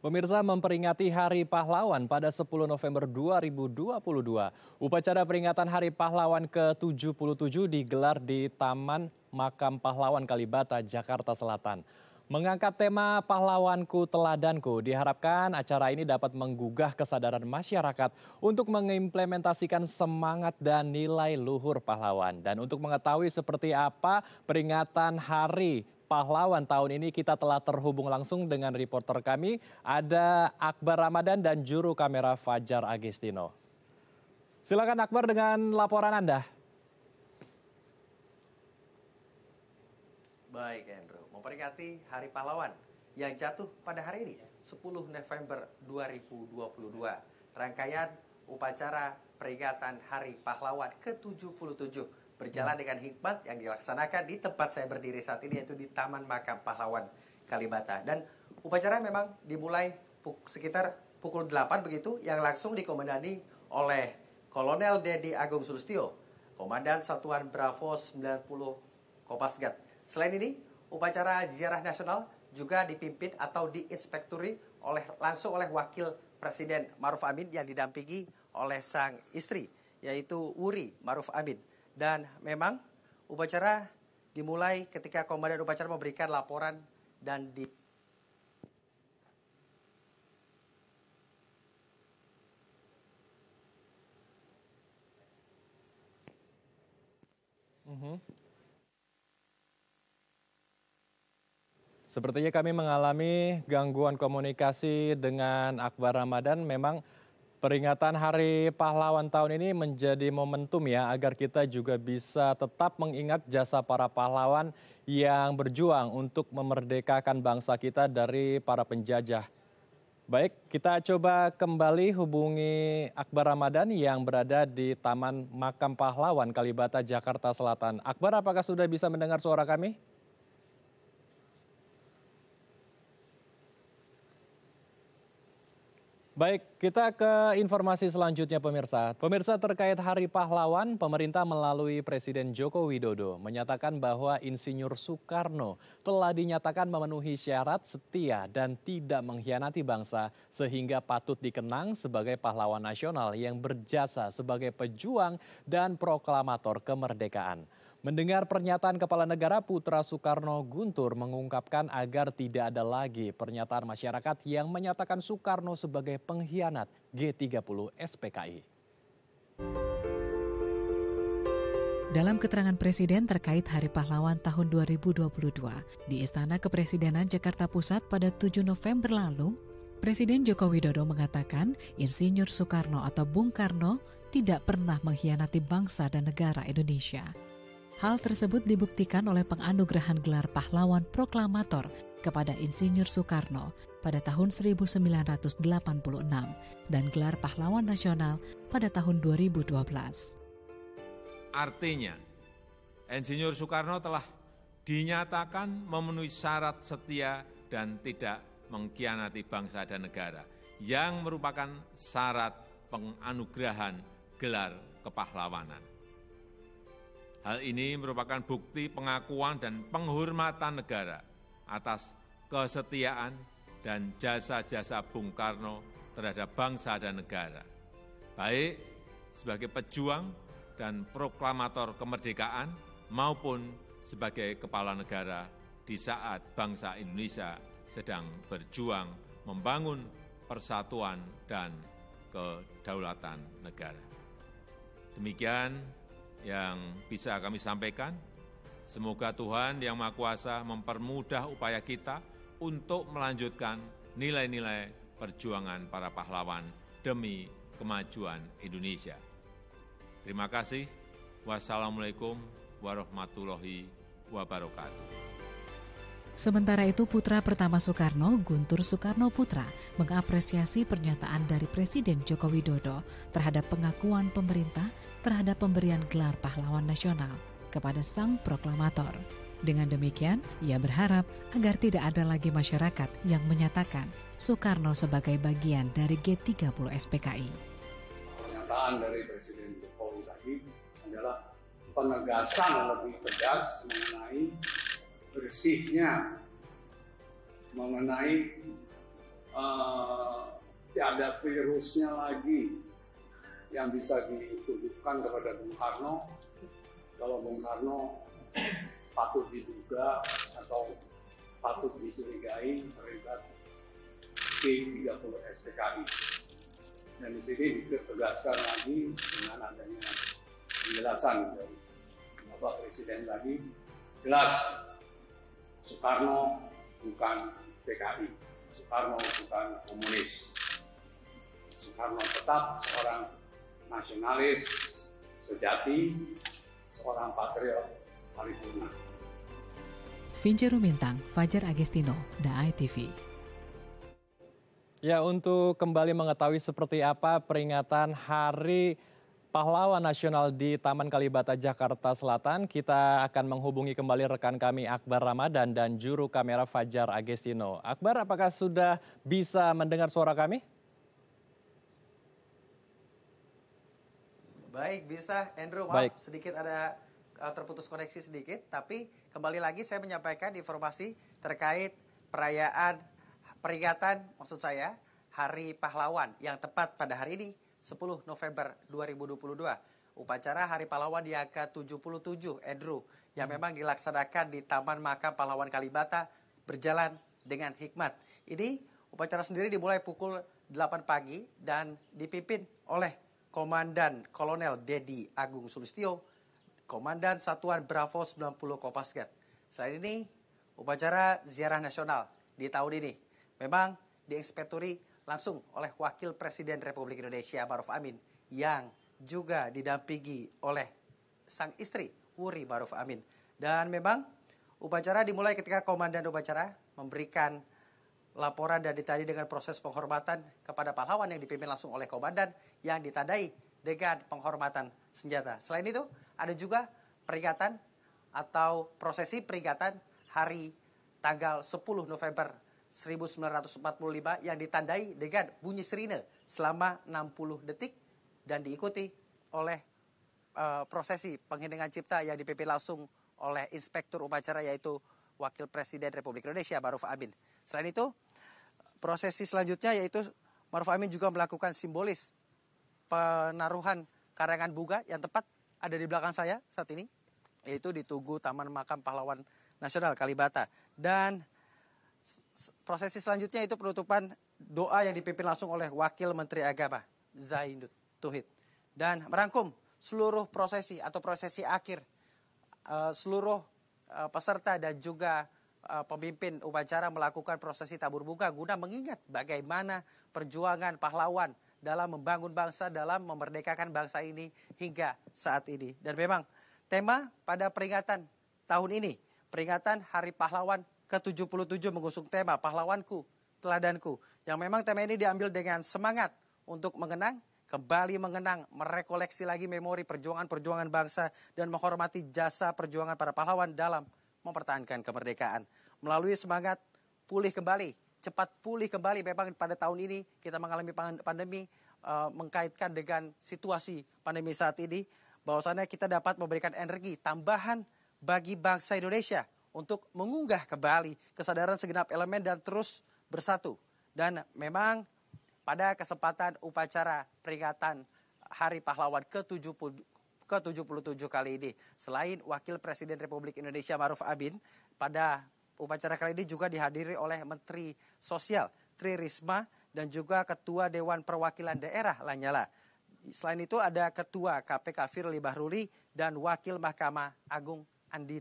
Pemirsa memperingati Hari Pahlawan pada 10 November 2022. Upacara peringatan Hari Pahlawan ke-77 digelar di Taman Makam Pahlawan Kalibata, Jakarta Selatan. Mengangkat tema Pahlawanku Teladanku, diharapkan acara ini dapat menggugah kesadaran masyarakat untuk mengimplementasikan semangat dan nilai luhur pahlawan. Dan untuk mengetahui seperti apa peringatan Hari Pahlawan tahun ini, kita telah terhubung langsung dengan reporter kami, ada Akbar Ramadan dan juru kamera Fajar Agestino. Silakan Akbar dengan laporan Anda. Baik Andrew, memperingati Hari Pahlawan yang jatuh pada hari ini 10 November 2022. Rangkaian upacara peringatan Hari Pahlawan ke-77 berjalan dengan hikmat yang dilaksanakan di tempat saya berdiri saat ini, yaitu di Taman Makam Pahlawan Kalibata. Dan upacara memang dimulai sekitar pukul 8 begitu, yang langsung dikomandani oleh Kolonel Dedi Agung Sulistyo, Komandan Satuan Bravo 90 Kopasgat. Selain ini, upacara ziarah nasional juga dipimpin atau diinspekturi langsung oleh Wakil Presiden Ma'ruf Amin yang didampingi oleh sang istri, yaitu Wuri Ma'ruf Amin. Dan memang upacara dimulai ketika komandan upacara memberikan laporan dan Sepertinya kami mengalami gangguan komunikasi dengan Akbar Ramadan. Memang peringatan Hari Pahlawan tahun ini menjadi momentum ya, agar kita juga bisa tetap mengingat jasa para pahlawan yang berjuang untuk memerdekakan bangsa kita dari para penjajah. Baik, kita coba kembali hubungi Akbar Ramadan yang berada di Taman Makam Pahlawan Kalibata, Jakarta Selatan. Akbar, apakah sudah bisa mendengar suara kami? Baik, kita ke informasi selanjutnya pemirsa. Pemirsa, terkait Hari Pahlawan, pemerintah melalui Presiden Joko Widodo menyatakan bahwa Insinyur Soekarno telah dinyatakan memenuhi syarat setia dan tidak mengkhianati bangsa sehingga patut dikenang sebagai pahlawan nasional yang berjasa sebagai pejuang dan proklamator kemerdekaan. Mendengar pernyataan Kepala Negara, Putra Soekarno Guntur mengungkapkan agar tidak ada lagi pernyataan masyarakat yang menyatakan Soekarno sebagai pengkhianat G30 SPKI. Dalam keterangan Presiden terkait Hari Pahlawan tahun 2022 di Istana Kepresidenan Jakarta Pusat pada 7 November lalu, Presiden Joko Widodo mengatakan Insinyur Soekarno atau Bung Karno tidak pernah mengkhianati bangsa dan negara Indonesia. Hal tersebut dibuktikan oleh penganugerahan gelar pahlawan proklamator kepada Insinyur Soekarno pada tahun 1986 dan gelar pahlawan nasional pada tahun 2012. Artinya, Insinyur Soekarno telah dinyatakan memenuhi syarat setia dan tidak mengkhianati bangsa dan negara, yang merupakan syarat penganugerahan gelar kepahlawanan. Hal ini merupakan bukti pengakuan dan penghormatan negara atas kesetiaan dan jasa-jasa Bung Karno terhadap bangsa dan negara, baik sebagai pejuang dan proklamator kemerdekaan maupun sebagai kepala negara di saat bangsa Indonesia sedang berjuang membangun persatuan dan kedaulatan negara. Demikian yang bisa kami sampaikan. Semoga Tuhan Yang Maha Kuasa mempermudah upaya kita untuk melanjutkan nilai-nilai perjuangan para pahlawan demi kemajuan Indonesia. Terima kasih. Wassalamualaikum warahmatullahi wabarakatuh. Sementara itu, putra pertama Soekarno, Guntur Soekarno Putra, mengapresiasi pernyataan dari Presiden Joko Widodo terhadap pengakuan pemerintah terhadap pemberian gelar pahlawan nasional kepada sang proklamator. Dengan demikian, ia berharap agar tidak ada lagi masyarakat yang menyatakan Soekarno sebagai bagian dari G30 SPKI. Pernyataan dari Presiden Jokowi tadi adalah penegasan lebih tegas mengenai bersihnya, mengenai tiada virusnya lagi yang bisa dituduhkan kepada Bung Karno kalau Bung Karno patut diduga atau patut dicurigai terlibat G30 SPKI. Dan di sini ditegaskan lagi dengan adanya penjelasan dari Bapak Presiden tadi, jelas Soekarno bukan PKI, Soekarno bukan komunis. Soekarno tetap seorang nasionalis sejati, seorang patriot paripurna. Vince Rumintang, Fajar Agestino, DAI TV. Ya, untuk kembali mengetahui seperti apa peringatan Hari Pahlawan Nasional di Taman Kalibata, Jakarta Selatan, kita akan menghubungi kembali rekan kami Akbar Ramadan dan juru kamera Fajar Agestino. Akbar, apakah sudah bisa mendengar suara kami? Baik, bisa. Andrew, Baik. maaf sedikit ada terputus koneksi sedikit, tapi kembali lagi saya menyampaikan informasi terkait perayaan peringatan, maksud saya, Hari Pahlawan yang tepat pada hari ini, 10 November 2022. Upacara Hari Pahlawan yang ke-77, Andrew, yang memang dilaksanakan di Taman Makam Pahlawan Kalibata berjalan dengan hikmat. Ini upacara sendiri dimulai pukul 8 pagi dan dipimpin oleh Komandan Kolonel Dedi Agung Sulistyo, Komandan Satuan Bravo 90 Kopasgat. Selain ini, upacara ziarah nasional di tahun ini memang diinspektori langsung oleh Wakil Presiden Republik Indonesia Ma'ruf Amin yang juga didampingi oleh sang istri Wuri Ma'ruf Amin. Dan memang upacara dimulai ketika komandan upacara memberikan laporan dan ditandai dengan proses penghormatan kepada pahlawan yang dipimpin langsung oleh komandan yang ditandai dengan penghormatan senjata. Selain itu, ada juga peringatan atau prosesi peringatan hari tanggal 10 November 1945 yang ditandai dengan bunyi sirine selama 60 detik dan diikuti oleh prosesi pengheningan cipta yang dipimpin langsung oleh Inspektur Upacara yaitu Wakil Presiden Republik Indonesia Ma'ruf Amin. Selain itu, prosesi selanjutnya yaitu Ma'ruf Amin juga melakukan simbolis penaruhan karangan bunga yang tepat ada di belakang saya saat ini, yaitu di Tugu Taman Makam Pahlawan Nasional Kalibata. Dan prosesi selanjutnya itu penutupan doa yang dipimpin langsung oleh Wakil Menteri Agama Zainud Tuhid. Dan merangkum seluruh prosesi atau prosesi akhir seluruh peserta dan juga pemimpin upacara melakukan prosesi tabur bunga guna mengingat bagaimana perjuangan pahlawan dalam membangun bangsa, dalam memerdekakan bangsa ini hingga saat ini. Dan memang tema pada peringatan tahun ini, peringatan Hari Pahlawan ke-77 mengusung tema Pahlawanku, Teladanku. Yang memang tema ini diambil dengan semangat untuk mengenang, kembali mengenang, merekoleksi lagi memori perjuangan-perjuangan bangsa dan menghormati jasa perjuangan para pahlawan dalam mempertahankan kemerdekaan. Melalui semangat pulih kembali, cepat pulih kembali. Memang pada tahun ini kita mengalami pandemi, mengkaitkan dengan situasi pandemi saat ini, bahwasannya kita dapat memberikan energi tambahan bagi bangsa Indonesia untuk mengunggah kembali kesadaran segenap elemen dan terus bersatu. Dan memang pada kesempatan upacara peringatan Hari Pahlawan ke-77 kali ini, selain Wakil Presiden Republik Indonesia Ma'ruf Amin, pada upacara kali ini juga dihadiri oleh Menteri Sosial Tri Risma dan juga Ketua Dewan Perwakilan Daerah Lanyala. Selain itu ada Ketua KPK Firly Bahruli dan Wakil Mahkamah Agung Andi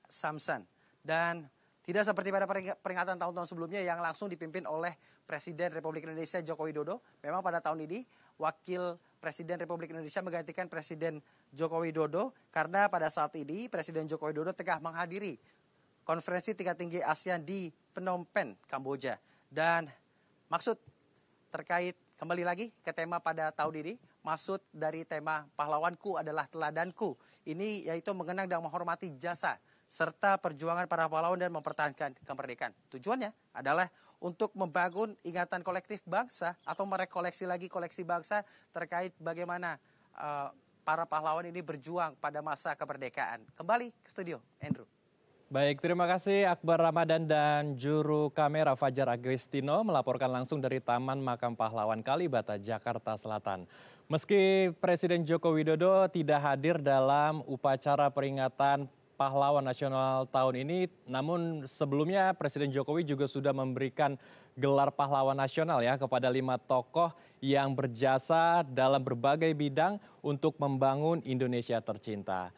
Samsan. Dan tidak seperti pada peringatan tahun-tahun sebelumnya yang langsung dipimpin oleh Presiden Republik Indonesia Joko Widodo. Memang pada tahun ini Wakil Presiden Republik Indonesia menggantikan Presiden Joko Widodo karena pada saat ini Presiden Joko Widodo tengah menghadiri konferensi tingkat tinggi ASEAN di Phnom Penh, Kamboja. Dan maksud terkait kembali lagi ke tema pada tahun ini, maksud dari tema Pahlawanku adalah Teladanku. Ini yaitu mengenang dan menghormati jasa serta perjuangan para pahlawan dan mempertahankan kemerdekaan. Tujuannya adalah untuk membangun ingatan kolektif bangsa atau merekoleksi lagi koleksi bangsa terkait bagaimana para pahlawan ini berjuang pada masa kemerdekaan. Kembali ke studio, Andrew. Baik, terima kasih Akbar Ramadan dan juru kamera Fajar Agustino melaporkan langsung dari Taman Makam Pahlawan Kalibata, Jakarta Selatan. Meski Presiden Joko Widodo tidak hadir dalam upacara peringatan Pahlawan Nasional tahun ini, namun sebelumnya Presiden Jokowi juga sudah memberikan gelar Pahlawan Nasional ya kepada 5 tokoh yang berjasa dalam berbagai bidang untuk membangun Indonesia tercinta.